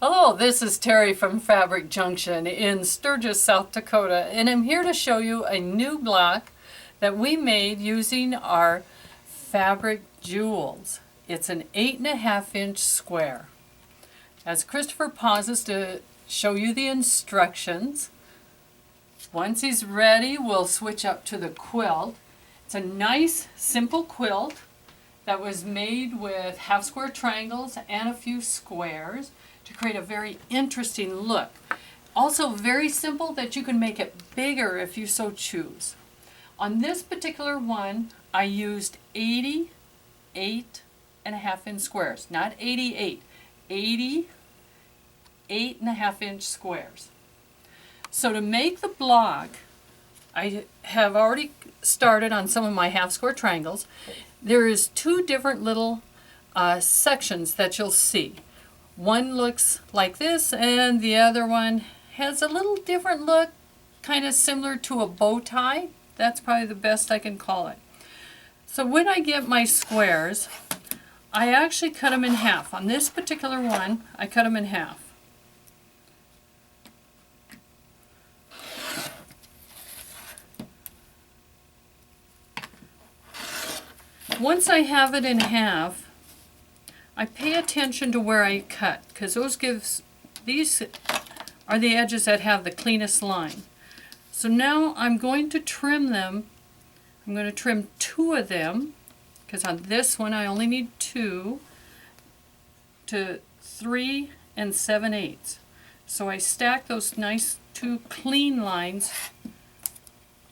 Hello, this is Terry from Fabric Junction in Sturgis, South Dakota, and I'm here to show you a new block that we made using our fabric jewels. It's an 8.5-inch square. As Christopher pauses to show you the instructions, once he's ready, we'll switch up to the quilt. It's a nice, simple quilt that was made with half square triangles and a few squares to create a very interesting look. Also very simple that you can make it bigger if you so choose. On this particular one, I used 8.5-inch squares, not 88, 8.5-inch squares. So to make the block, I have already started on some of my half square triangles. There is two different little sections that you'll see. One looks like this and the other one has a little different look, kind of similar to a bow tie. That's probably the best I can call it. So when I get my squares, I actually cut them in half. On this particular one, I cut them in half. Once I have it in half, I pay attention to where I cut, because these are the edges that have the cleanest line. So now I'm going to trim them. I'm going to trim 2 of them, because on this one I only need 2, to 3 7/8. So I stack those nice 2 clean lines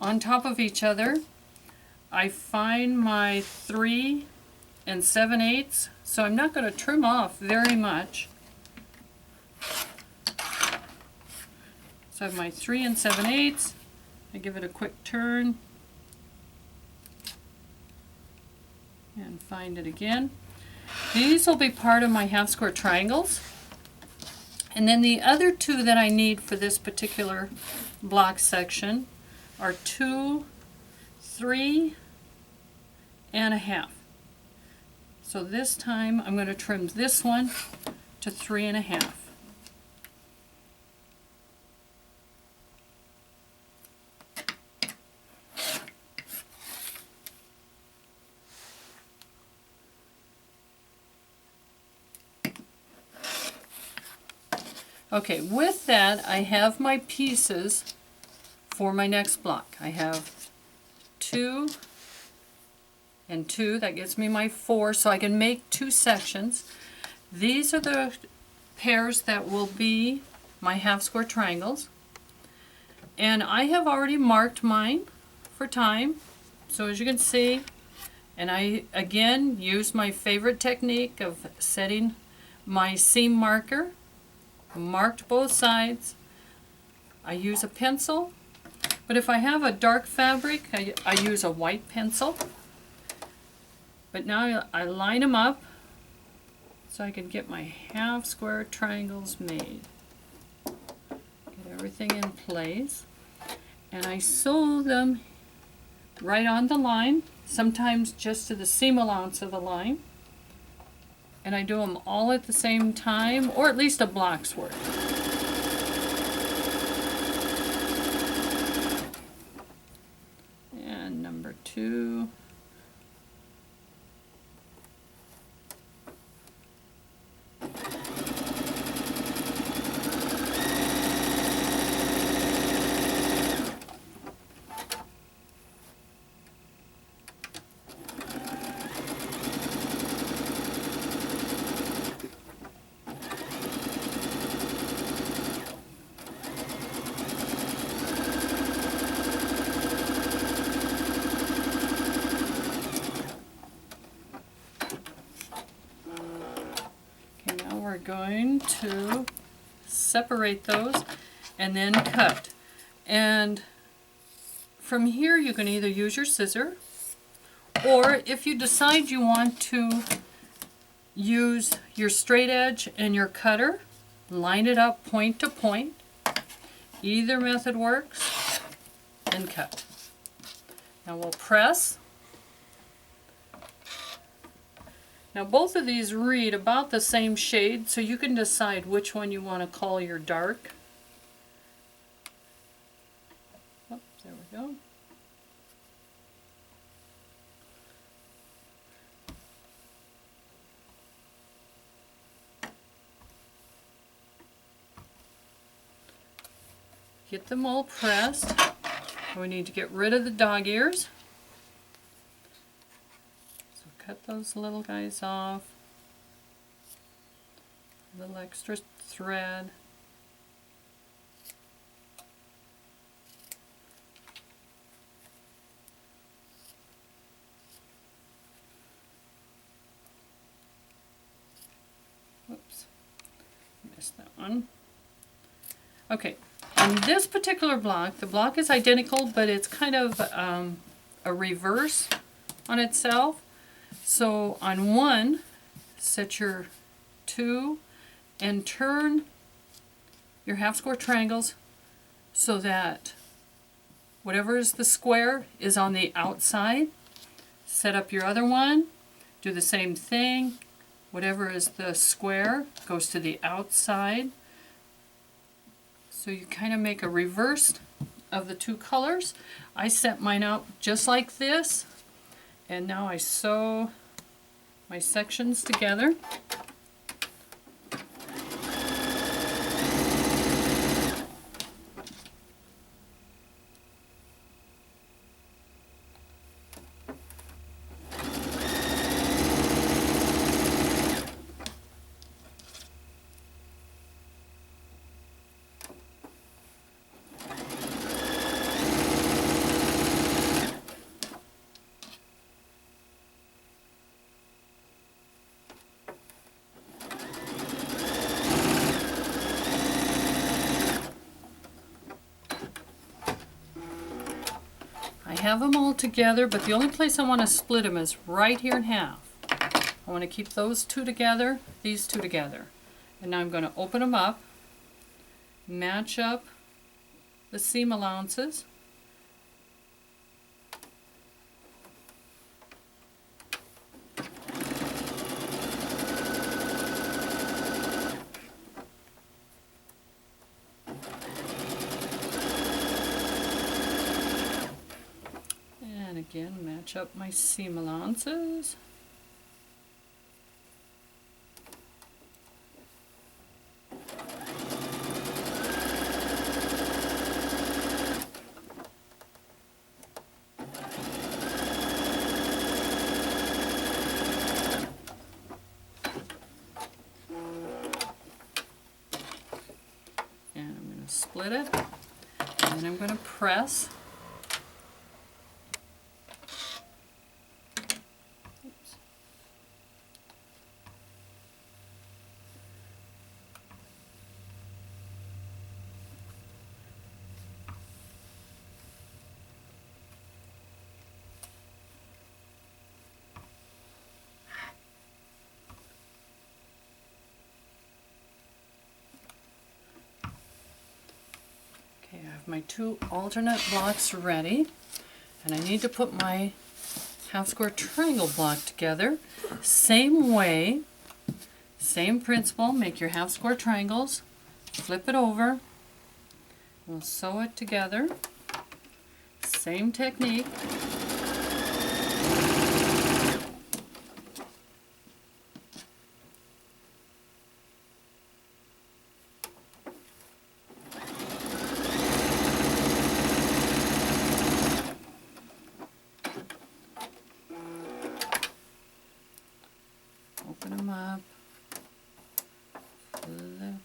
on top of each other. I find my 3 7/8, so I'm not going to trim off very much. So I have my 3 7/8. I give it a quick turn and find it again. These will be part of my half square triangles. And then the other 2 that I need for this particular block section are 2 3.5. So this time I'm going to trim this one to 3.5. Okay, with that I have my pieces for my next block. I have 2 and 2, that gives me my 4, so I can make 2 sections. These are the pairs that will be my half square triangles. And I have already marked mine for time. So as you can see, and I again use my favorite technique of setting my seam marker. Marked both sides. I use a pencil, but if I have a dark fabric, I use a white pencil. But now I line them up so I can get my half square triangles made. Get everything in place. And I sew them right on the line, sometimes just to the seam allowance of the line. And I do them all at the same time, or at least a block's worth. And number 2. We're going to separate those and then cut. And from here you can either use your scissor, or if you decide you want to use your straight edge and your cutter, line it up point to point. Either method works, and cut. Now we'll press Now both of these read about the same shade, so you can decide which one you want to call your dark. Oh, there we go. Get them all pressed. We need to get rid of the dog ears. So cut those little guys off. A little extra thread. Whoops, missed that one. Okay. On this particular block, the block is identical, but it's kind of a reverse on itself. So on one, set your 2 and turn your half square triangles so that whatever is the square is on the outside. Set up your other one, do the same thing. Whatever is the square goes to the outside. So you kind of make a reverse of the 2 colors. I set mine up just like this, and now I sew my sections together. I have them all together, but the only place I want to split them is right here in half. I want to keep those 2 together, these 2 together. And now I'm going to open them up, match up the seam allowances. Again, match up my seam allowances. And I'm going to split it, and then I'm going to press. Okay, I have my 2 alternate blocks ready, and I need to put my half square triangle block together. Same way, same principle, make your half square triangles, flip it over, we'll sew it together. Same technique. Open them up, flip,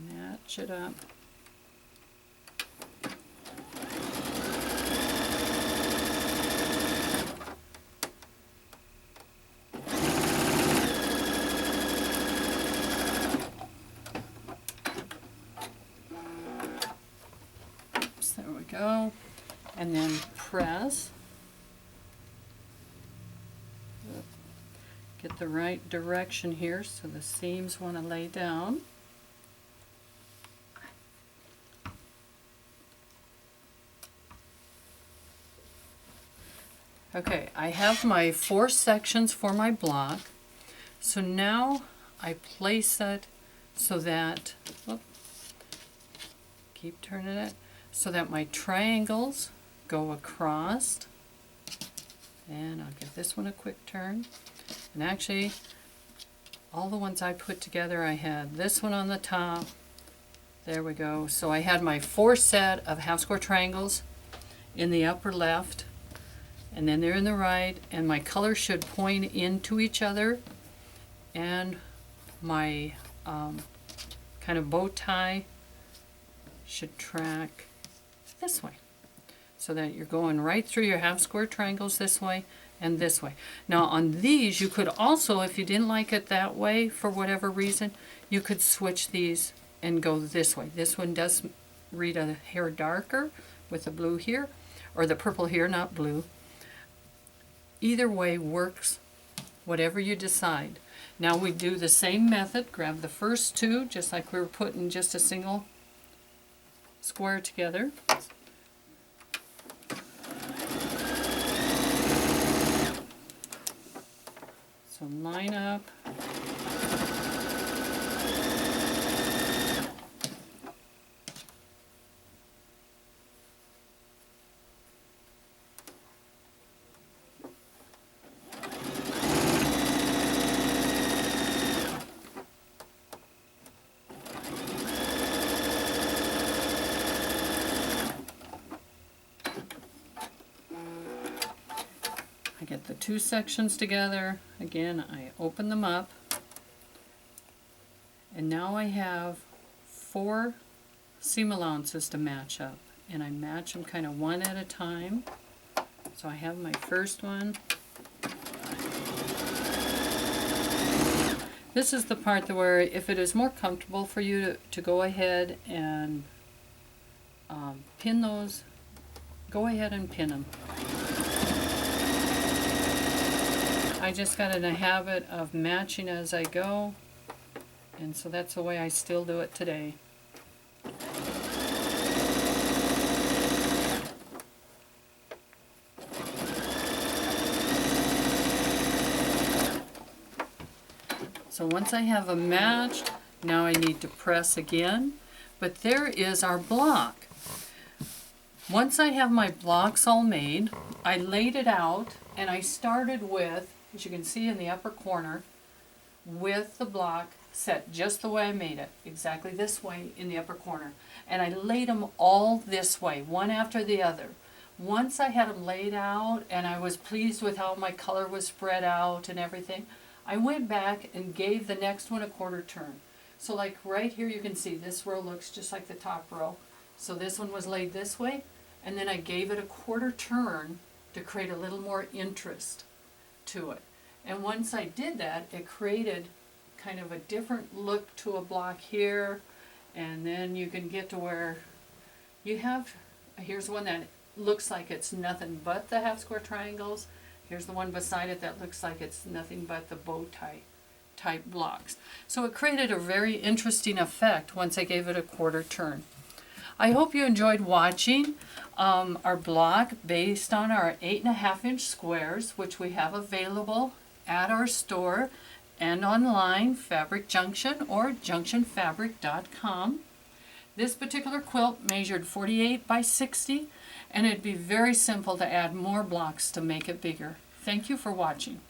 match it up. Oops, there we go. And then press. Get the right direction here so the seams want to lay down. Okay, I have my 4 sections for my block. So now I place it so that, whoop, keep turning it, so that my triangles go across. And I'll give this one a quick turn. And actually, all the ones I put together, I had this one on the top. There we go. So I had my 4 set of half square triangles in the upper left, and then they're in the right, and my colors should point into each other, and my kind of bow tie should track this way, so that you're going right through your half square triangles this way and this way. Now on these, you could also, if you didn't like it that way for whatever reason, you could switch these and go this way. This one does read a hair darker with the blue here, or the purple here, not blue. Either way works, whatever you decide. Now we do the same method. Grab the first 2, just like we were putting just a single square together. So line up. I get the 2 sections together. Again, I open them up. And now I have 4 seam allowances to match up. And I match them kind of one at a time. So I have my first one. This is the part where if it is more comfortable for you to go ahead and pin those, go ahead and pin them. I just got in a habit of matching as I go, and so that's the way I still do it today. So once I have them matched, now I need to press again, but there is our block. Once I have my blocks all made, I laid it out, and I started with, as you can see in the upper corner, with the block set just the way I made it, exactly this way in the upper corner. And I laid them all this way, one after the other. Once I had them laid out and I was pleased with how my color was spread out and everything, I went back and gave the next one a quarter turn. So like right here you can see this row looks just like the top row. So this one was laid this way, and then I gave it a quarter turn to create a little more interest to it. And once I did that, it created kind of a different look to a block here, and then you can get to where you have, here's one that looks like it's nothing but the half square triangles. Here's the one beside it that looks like it's nothing but the bow tie type blocks. So it created a very interesting effect once I gave it a quarter turn. I hope you enjoyed watching our block based on our 8.5-inch squares, which we have available at our store and online, Fabric Junction or junctionfabric.com. This particular quilt measured 48 by 60, and it'd be very simple to add more blocks to make it bigger. Thank you for watching.